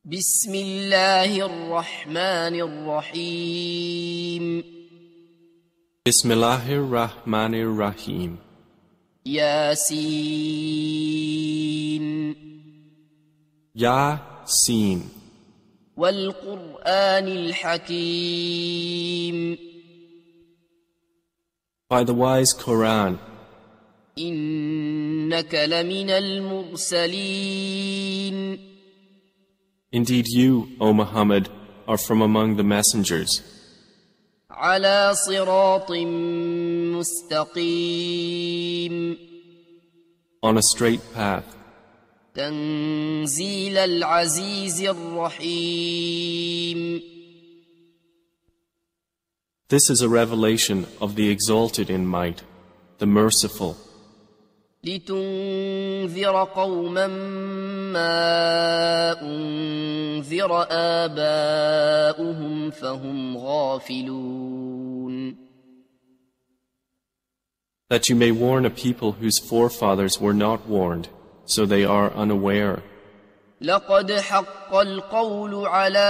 بسم الله الرحمن الرحيم بسم الله الرحمن الرحيم ياسين Yasin والقرآن الحكيم By the wise Qur'an, إنك لمن المرسلين indeed you, O Muhammad, are from among the messengers, على صراط مستقيم on a straight path, تنزيل العزيز الرحيم This is a revelation of the exalted in might, the merciful, لتنذر قوما ما أنذر آباؤهم فهم غافلون that you may warn a people whose forefathers were not warned, so they are unaware. لقد حق القول على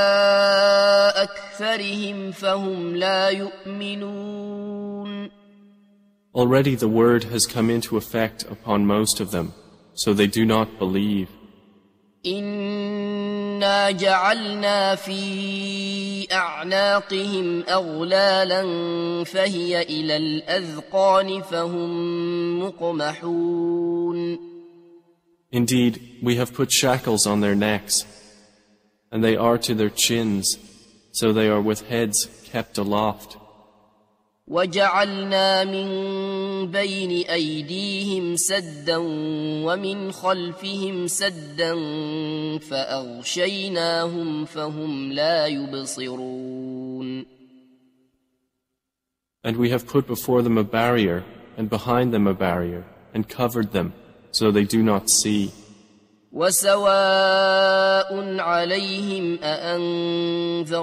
أكثرهم فهم لا يؤمنون Already the word has come into effect upon most of them, so they do not believe. إنا جعلنا في أعناقهم أغلالا فهي إلى الأذقان فهم مقمحون Indeed, we have put shackles on their necks, and they are to their chins, so they are with heads kept aloft. وجعلنا من بين أيديهم سدا ومن خلفهم سدا فأغشيناهم فهم لا يبصرون And we have put before them a barrier, and behind them a barrier, and covered them, so they do not see. وسواء عليهم أأنذرتهم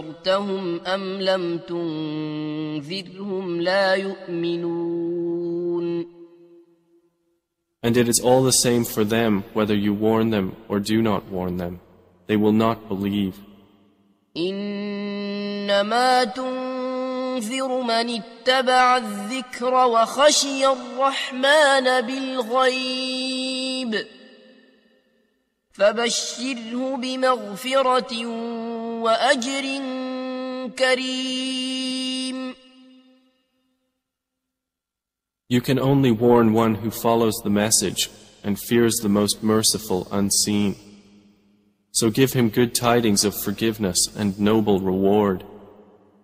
أم لم تنذرهم لا يؤمنون And it is all the same for them whether you warn them or do not warn them. They will not believe. إنما تنذر من اتبع الذكر وخشي الرحمن بالغيب فبشره بمغفرة وأجر كريم You can only warn one who follows the message and fears the most merciful unseen. So give him good tidings of forgiveness and noble reward.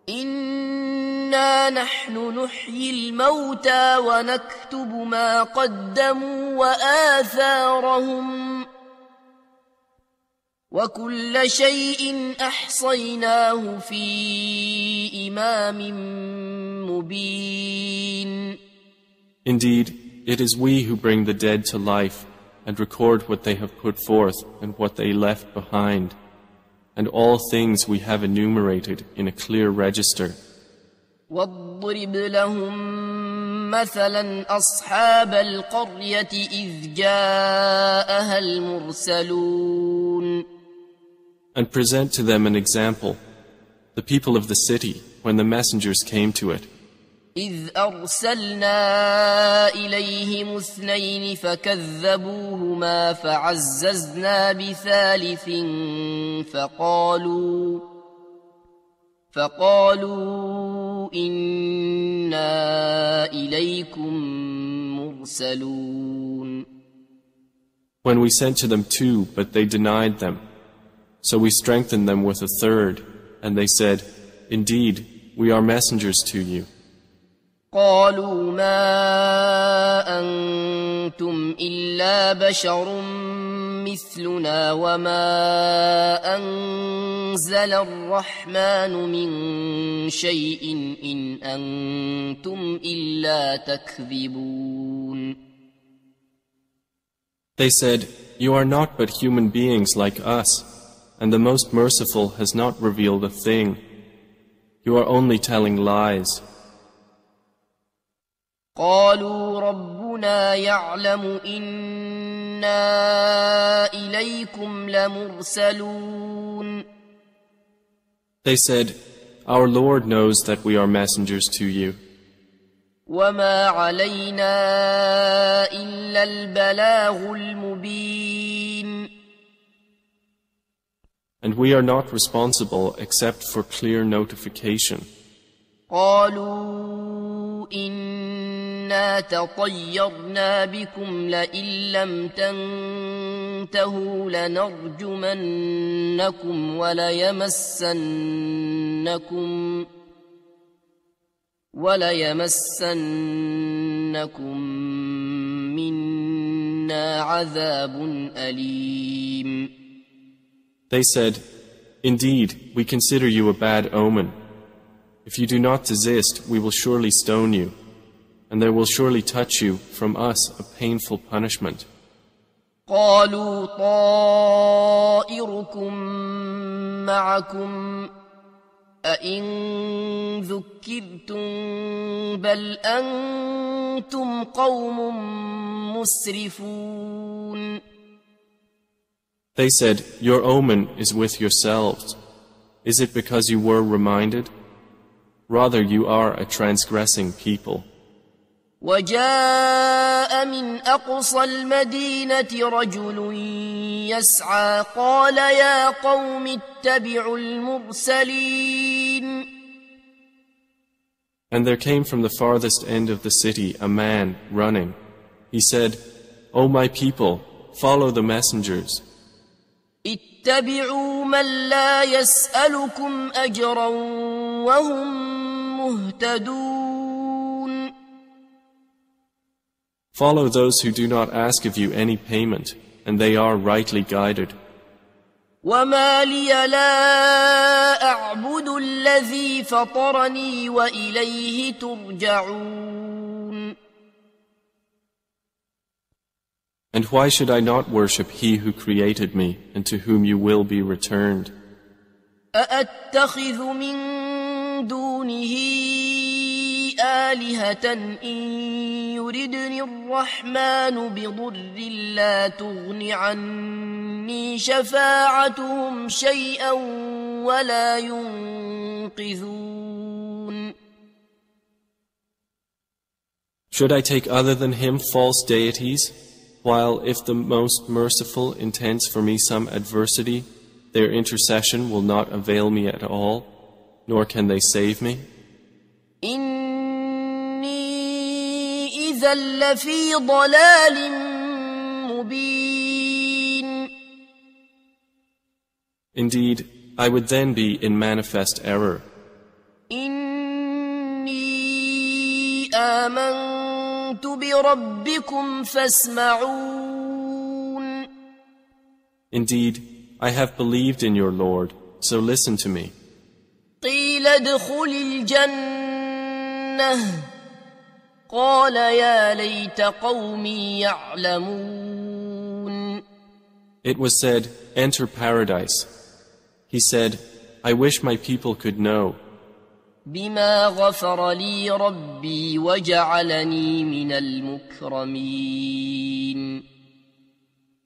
إنا نحن نحيي الموتى ونكتب ما قدموا وآثارهم وكل شيء أحصيناه في إمام مبين Indeed, it is we who bring the dead to life and record what they have put forth and what they left behind. And all things we have enumerated in a clear register. واضرب لهم مثلا أصحاب القرية إذ جاءها المرسلون And present to them an example, the people of the city, when the messengers came to it. إذ أرسلنا إليهم اثنين فكذبوهما فعززنا بثالث فقالوا إنا إليكم مرسلون When we sent to them two, but they denied them. So we strengthened them with a third, and they said, Indeed, we are messengers to you. قالوا ما أنتم إلا بشر مثلنا وما أنزل الرحمن من شيء إن أنتم إلا تكذبون They said, You are not but human beings like us, and the Most Merciful has not revealed a thing. You are only telling lies. قالوا ربنا يعلم إن إنا إليكم لمرسلون. They said, Our Lord knows that we are messengers to you. وما علينا إلا البلاغ المبين. And we are not responsible except for clear notification. قالوا إنا تطيرنا بكم لئن لم تنتهوا لنرجمنكم وليمسنكم منا عذاب أليم. They said, Indeed, we consider you a bad omen. If you do not desist, we will surely stone you, and there will surely touch you from us a painful punishment. قالوا طائركم معكم أئن ذكرتم بل أنتم قوم مسرفون. They said, Your omen is with yourselves. Is it because you were reminded? Rather, you are a transgressing people. وجاء من أقصى المدينة رجل يسعى قال يا قوم اتبعوا المرسلين. And there came from the farthest end of the city a man running. He said, O my people, follow the messengers. اتبعوا من لا يسألكم أجرا وهم مهتدون. Follow those who do not ask of you any payment, and they are rightly guided. وما لي لا أعبد الذي فطرني وإليه ترجعون. And why should I not worship He who created me, and to whom you will be returned? أأتخذ من دونه آلهة إن يردني الرحمن بضر لا تغن عني شفاعتهم شيئا ولا ينقذون. Should I take other than Him false deities, while if the Most Merciful intends for me some adversity, their intercession will not avail me at all, nor can they save me? إني إذا لفي ضلال مبين. Indeed, I would then be in manifest error. إني آمنت بربكم فاسمعون. Indeed, I have believed in your Lord, so listen to me. قيل ادخل الجنة قال يا ليت قومي يعلمون. It was said, Enter paradise. He said, I wish my people could know. بما غفر لي ربي وجعلني من المكرمين.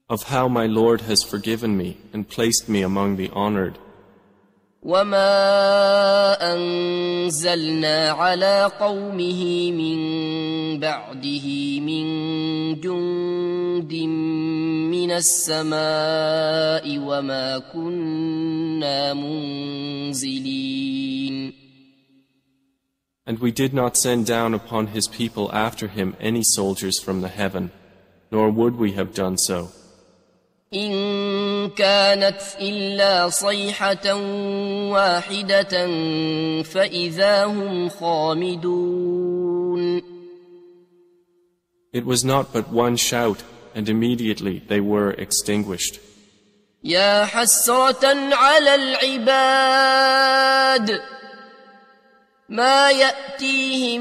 Of how my Lord has forgiven me and placed me among the honored. وما أنزلنا على قومه من بعده من جند من السماء وما كنا منزلين. And we did not send down upon his people after him any soldiers from the heaven, nor would we have done so. إن كانت إلا صيحة واحدة فإذا هم خامدون. It was not but one shout, and immediately they were extinguished. يا حسرة على العباد ما يأتيهم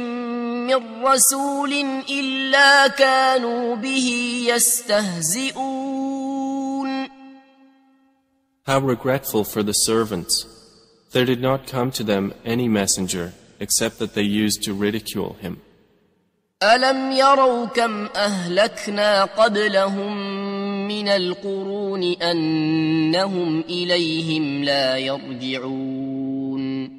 من رسول إلا كانوا به يستهزئون. How regretful for the servants! There did not come to them any messenger except that they used to ridicule him. ألم يروا كم أهلكنا قبلهم من القرون أنهم إليهم لا يرجعون.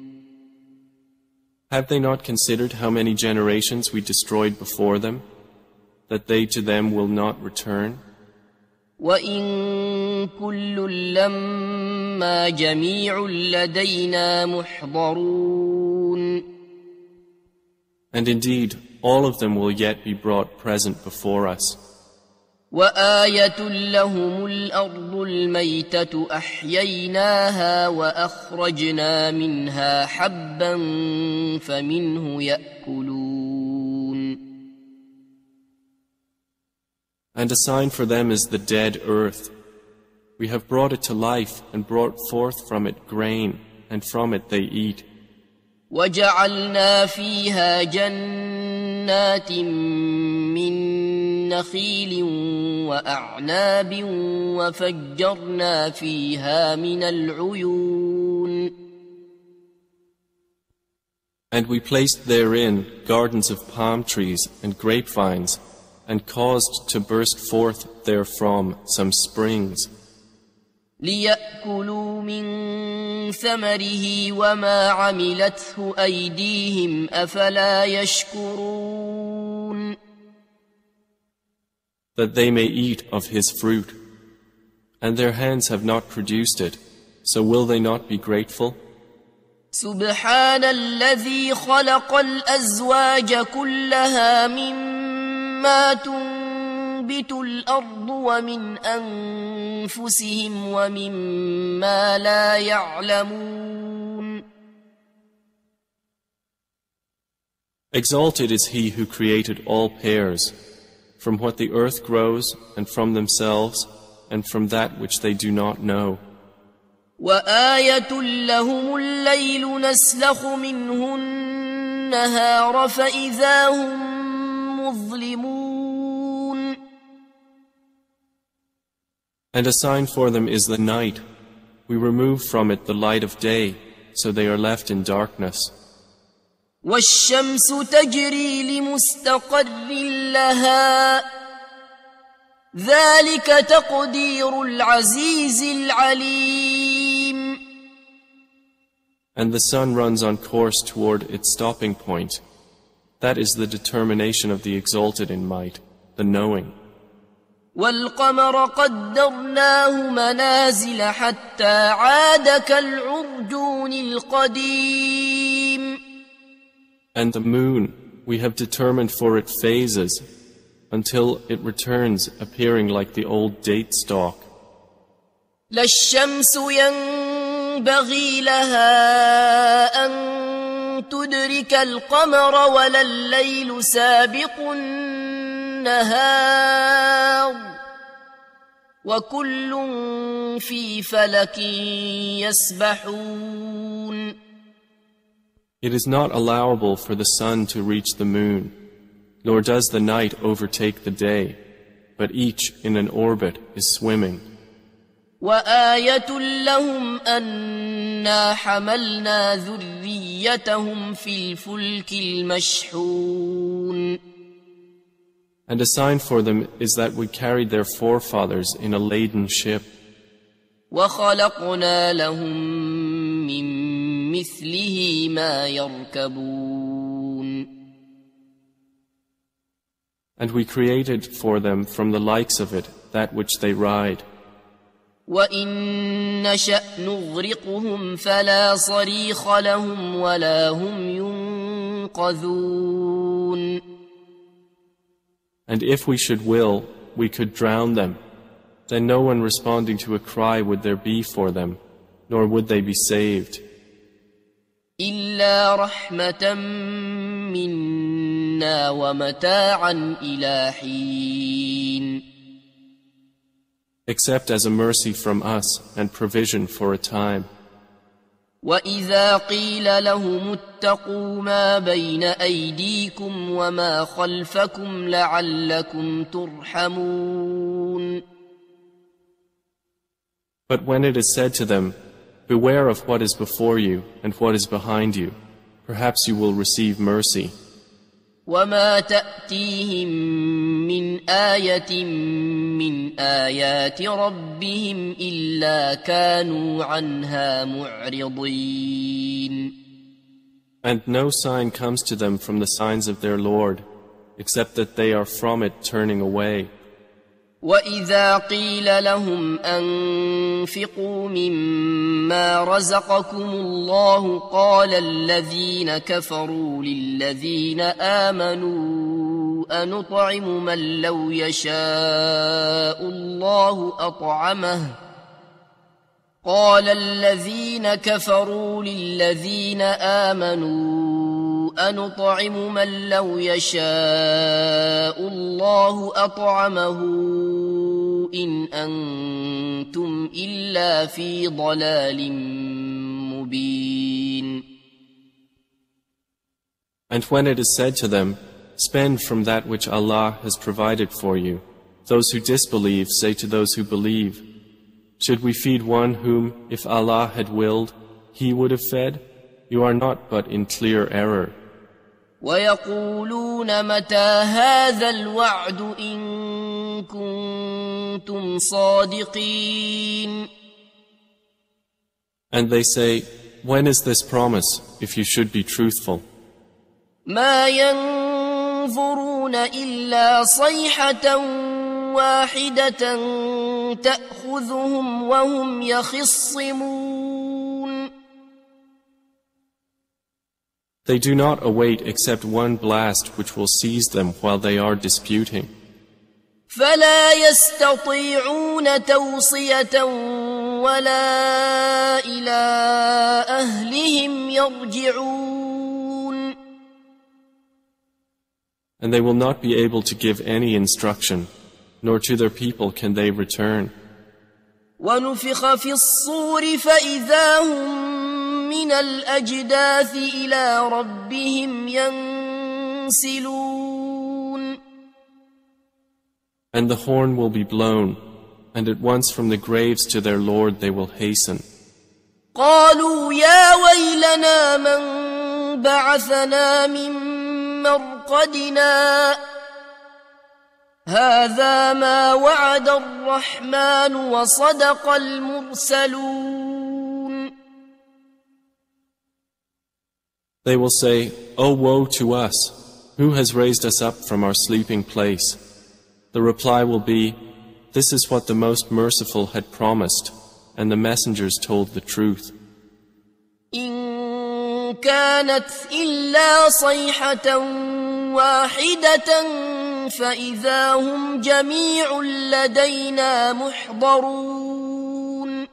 Have they not considered how many generations we destroyed before them, that they to them will not return? وَإِن كُلٌّ لَّمَّا جَمِيعٌ لَّدَيْنَا مُحْضَرُونَ. And indeed, all of them will yet be brought present before us. وَآيَةٌ لَّهُمُ الْأَرْضُ الْمَيْتَةُ أَحْيَيْنَاهَا وَأَخْرَجْنَا مِنْهَا حَبًّا فَمِنْهُ يَأْكُلُونَ. And a sign for them is the dead earth. We have brought it to life and brought forth from it grain, and from it they eat. وَجَعَلْنَا فِيهَا جَنَّاتٍ مِّن نَّخِيلٍ وَأَعْنَابٍ وَفَجَّرْنَا فِيهَا مِنَ الْعُيُونِ. And we placed therein gardens of palm trees and grapevines, and caused to burst forth therefrom some springs. لِيَأْكُلُوا مِن ثَمَرِهِ وَمَا عَمِلَتْهُ أَيْدِيهِمْ أَفَلَا يَشْكُرُونَ. That they may eat of his fruit, and their hands have not produced it, so will they not be grateful? سُبْحَانَ الَّذِي خَلَقَ الْأَزْوَاجَ كُلَّهَا مِمَّا تُنبِتُ الْأَرْضُ وَمِنْ أَنفُسِهِمْ وَمِمَّا لَا يَعْلَمُونَ. Exalted is he who created all pairs, from what the earth grows, and from themselves, and from that which they do not know. وَآيَةٌ لَّهُمُ اللَّيْلُ نَسْلَخُ مِنْهُ النَّهَارَ فَإِذَا هُمْ مُظْلِمُونَ. And a sign for them is the night. We remove from it the light of day, so they are left in darkness. وَالشَّمْسُ تَجْرِي لِمُسْتَقَرٍّ لَّهَا ذَلِكَ تَقْدِيرُ الْعَزِيزِ الْعَلِيمِ. And the sun runs on course toward its stopping point. That is the determination of the exalted in might, the knowing. وَالْقَمَرَ قَدَّرْنَاهُ مَنَازِلَ حَتَّى عَادَ كَالْعُرْجُونِ الْقَدِيمِ. And the moon, we have determined for it phases, until it returns appearing like the old date stalk. لا الشمس ينبغي لها أن تدرك القمر ولا الليل سابق النهار وكل في فلك يسبحون. It is not allowable for the sun to reach the moon, nor does the night overtake the day, but each in an orbit is swimming. وَآيَةٌ لَّهُمْ أَنَّا حَمَلْنَا ذُرِّيَّتَهُمْ فِي الْفُلْكِ الْمَشْحُونِ. And a sign for them is that we carried their forefathers in a laden ship. وَخَلَقْنَا لَهُم مِّن مِّثْلِهِ مَا يَرْكَبُونَ. And we created for them from the likes of it that which they ride. وَإِن نَّشَأْ نُغْرِقْهُمْ فَلَا صَرِيخَ لَهُمْ وَلَا هُمْ يُنقَذُونَ. And if we should will, we could drown them. Then no one responding to a cry would there be for them, nor would they be saved. إِلَّا رَحْمَةً مِّنَّا وَمَتَاعًا إِلَى حِينٍ. Except as a mercy from us and provision for a time. وَإِذَا قِيلَ لَهُمُ اتَّقُوا مَا بَيْنَ أَيْدِيكُمْ وَمَا خَلْفَكُمْ لَعَلَّكُمْ تُرْحَمُونَ. But when it is said to them, beware of what is before you and what is behind you, perhaps you will receive mercy. وَمَا تَأْتِيهِم من آية من آيات ربهم إلا كانوا عنها معرضين. And no sign comes to them from the signs of their Lord, except that they are from it turning away. وَإِذَا قِيلَ لَهُمْ أَنفِقُوا مِمَّا رَزَقَكُمُ اللَّهُ قَالَ الَّذِينَ كَفَرُوا لِلَّذِينَ آمَنُوا أَنُطْعِمُ مَن لَّوْ يَشَاءُ اللَّهُ أَطْعَمَهُ قال الذين كفروا للذين آمنوا أنطعم من لو يشاء الله أطعمه إن أنتم إلا في ضلال مبين. And when it is said to them, spend from that which Allah has provided for you, those who disbelieve say to those who believe, should we feed one whom, if Allah had willed, He would have fed? You are not but in clear error. وَيَقُولُونَ مَتَى هَذَا الْوَعْدُ إِن كُنتُمْ صَادِقِينَ. And they say, when is this promise, if you should be truthful? مَا يَنظُرُونَ إِلَّا صَيْحَةً واحدة تأخذهم وهم يخصمون. They do not await except one blast which will seize them while they are disputing. فلا يستطيعون توصية ولا إلى أهلهم يرجعون. And they will not be able to give any instruction, nor to their people can they return. ونفخ في الصور فإذا هم من الأجداث إلى ربهم ينسلون. And the horn will be blown, and at once from the graves to their Lord they will hasten. قالوا يا ويلنا من بعثنا من مرقدنا هذا ما وعد الرحمن وصدق المرسلون. They will say, "Oh, woe to us! Who has raised us up from our sleeping place?" The reply will be, "This is what the Most Merciful had promised, and the messengers told the truth." إن كانت إلا صيحة واحدة فإذا هم جميع لدينا محضرون.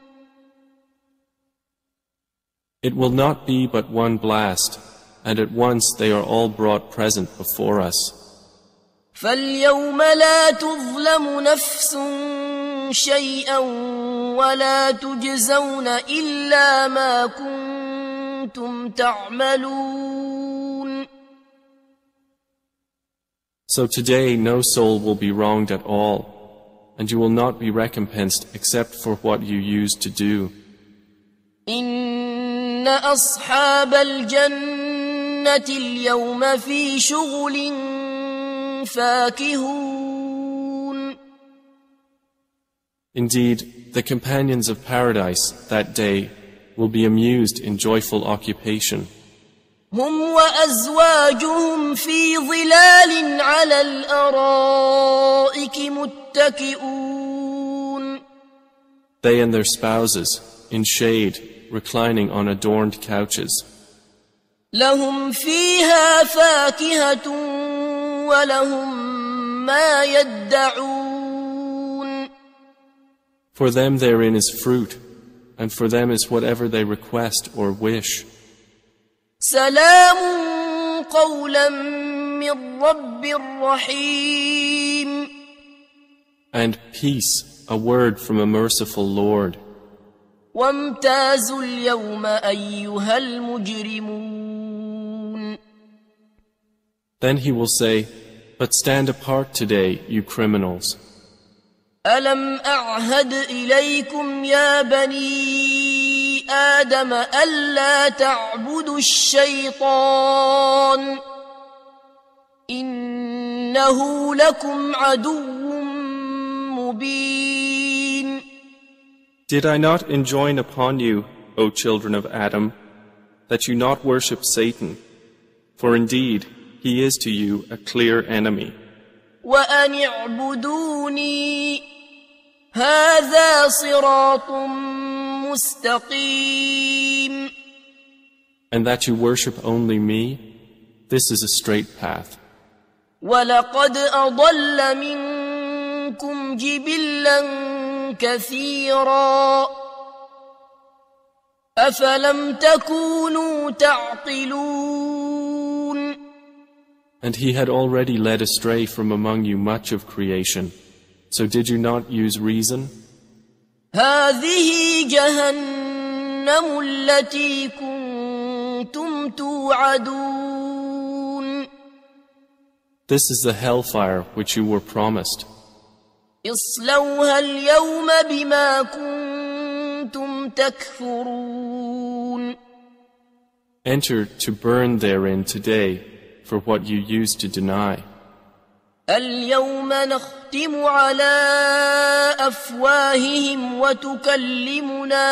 It will not be but one blast, and at once they are all brought present before us. فاليوم لا تظلم نفس شيئا ولا تجزون إلا ما كنتم تعملون. So today no soul will be wronged at all, and you will not be recompensed except for what you used to do. إن أصحاب الجنة اليوم في شغل فاكهون. Indeed, the companions of paradise that day will be amused in joyful occupation. هم وأزواجهم في ظلال على الأرائك متكئون. They and their spouses, in shade, reclining on adorned couches. لهم فيها فاكهة ولهم ما يدعون. For them therein is fruit, and for them is whatever they request or wish. سلام قولا من رب رحيم. And peace, a word from a merciful Lord. وامتازوا اليوم أيها المجرمون. Then he will say, "But stand apart today, you criminals. ألم أعهد إليكم يا بني آدم ألا تعبدوا الشيطان إنه إنه لكم عدو مبين. Did I not enjoin upon you, O children of Adam, that you not worship Satan, for indeed he is to you a clear enemy. وأن اعبدوني هذا صراط مستقيم. And that you worship only me, this is a straight path. ولقد أضل منكم جبلا كثيرا أفلم تكونوا تعقلون. And he had already led astray from among you much of creation. So did you not use reason? هذه جهنم التي كنتم توعدون. This is the hellfire which you were promised. اصلوها اليوم بما كنتم تكفرون. Enter to burn therein today for what you used to deny. اليوم نختم على أفواههم وتكلمنا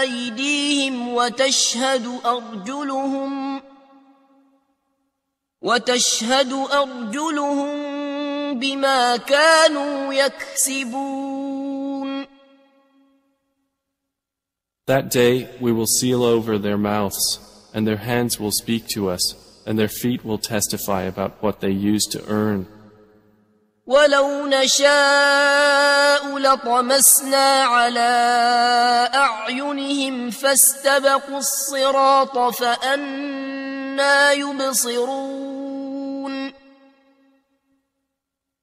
أيديهم وتشهد أرجلهم بما كانوا يكسبون. That day we will seal over their mouths, and their hands will speak to us, and their feet will testify about what they used to earn. ولو نشاء لطمسنا على أعينهم فاستبقوا الصراط فأنى يبصرون.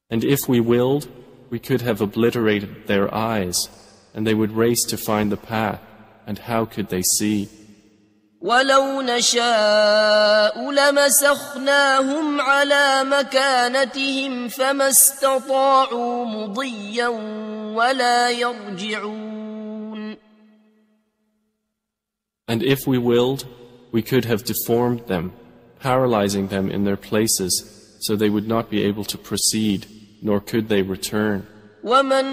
And if we willed, we could have obliterated their eyes, and they would race to find the path, and how could they see? ولو نشاء لمسخناهم على مكانتهم فما استطاعوا مضيا ولا يرجعون. And if we willed, we could have deformed them, paralyzing them in their places, so they would not be able to proceed, nor could they return. ومن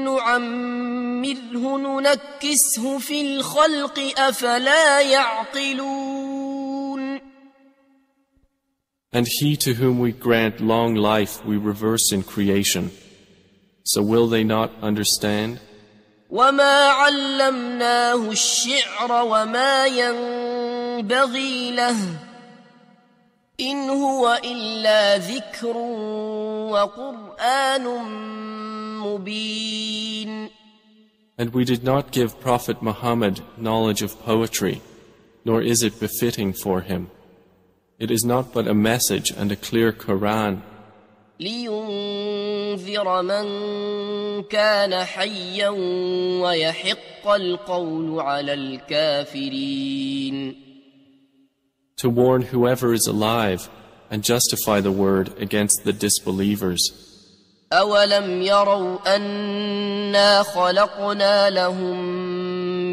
نعمره ننكسه في الخلق أفلا يعقلون. And he to whom we grant long life we reverse in creation. So will they not understand? وما علمناه الشعر وما ينبغي له إن هو إلا ذكر وقرآن مبين. And we did not give Prophet Muhammad knowledge of poetry, nor is it befitting for him. It is not but a message and a clear Qur'an. لينذر من كان حيا ويحق القول على الكافرين. To warn whoever is alive and justify the word against the disbelievers. أولم يروا أنا خلقنا لهم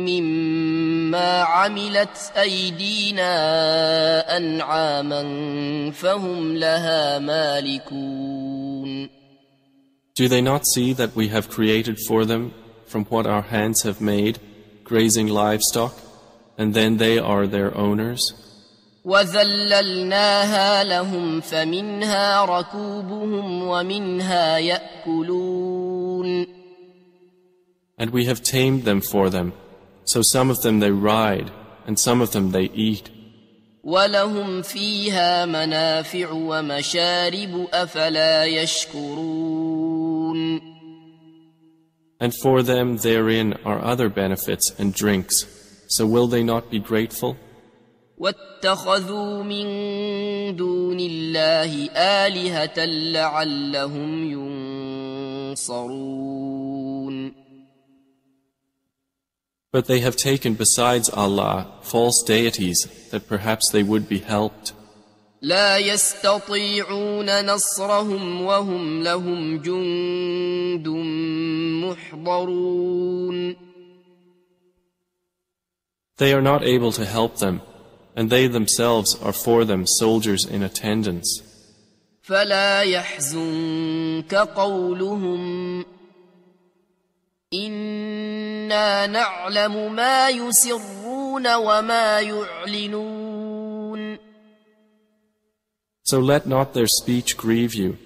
مما عملت أيدينا أنعاما فهم لها مالكون. Do they not see that we have created for them from what our hands have made, grazing livestock, and then they are their owners? وذللناها لهم فمنها ركوبهم ومنها يأكلون. And we have tamed them for them, so some of them they ride, and some of them they eat. ولهم فيها منافع ومشارب أفلا يشكرون. And for them therein are other benefits and drinks, so will they not be grateful? واتخذوا من دون الله آلهة لعلهم ينصرون. But they have taken besides Allah false deities that perhaps they would be helped. لا يستطيعون نصرهم وهم لهم جند محضرون. They are not able to help them, and they themselves are for them soldiers in attendance. فلا يحزنك قولهم إنا نعلم ما يسرون وما يعلنون. So let not their speech grieve you.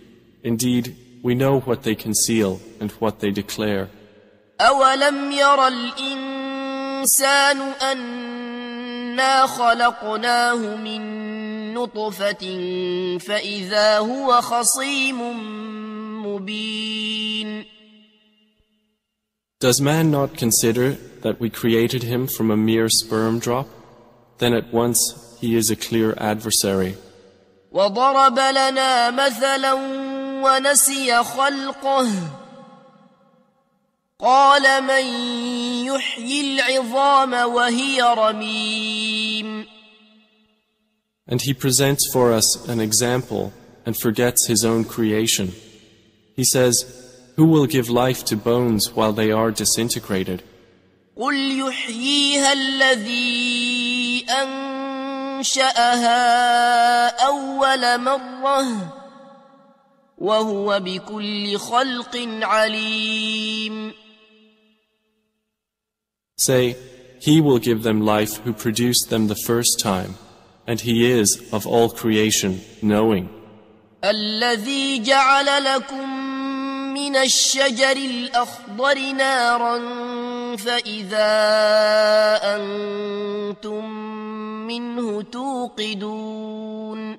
Indeed, we know what they conceal and what they declare. أولم ير الإنسان أنا خلقناه من نطفة فإذا هو خصيم مبين. Does man not consider that we created him from a mere sperm drop? Then at once he is a clear adversary. وضرب لنا مثلا ونسي خلقه قال من يحيي العظام وهي رميم. And he presents for us an example and forgets his own creation. He says, who will give life to bones while they are disintegrated? قل يحييها الذي أنشأها أول مرة وهو بكل خلق عليم. Say, he will give them life who produced them the first time, and he is of all creation knowing. الذي جعل لكم من الشجر الأخضر نارا فإذا أنتم منه توقدون.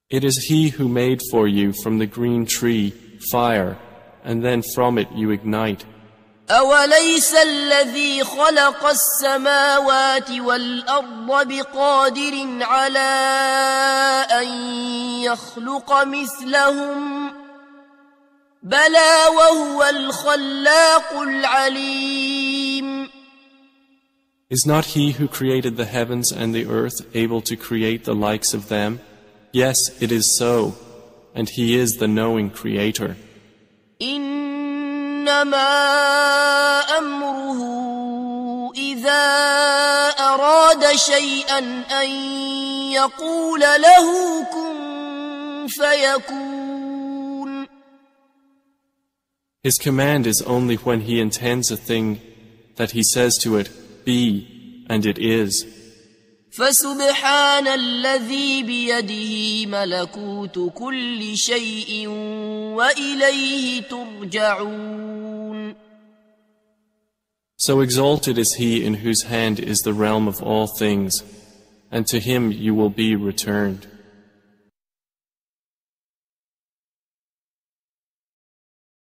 It is he who made for you from the green tree fire, and then from it you ignite. أوليس الذي خلق السماوات والأرض بقادر على أن يخلق مثلهم بلى وهو الخلاق العليم. Is not he who created the heavens and the earth able to create the likes of them? Yes, it is so, and he is the knowing creator. إنما أمره إذا أراد شيئا أن يقول له كن فيكون. His command is only when he intends a thing that he says to it, be, and it is. فسبحان الذي بيده ملكوت كل شيء وإليه ترجعون. So exalted is he in whose hand is the realm of all things, and to him you will be returned.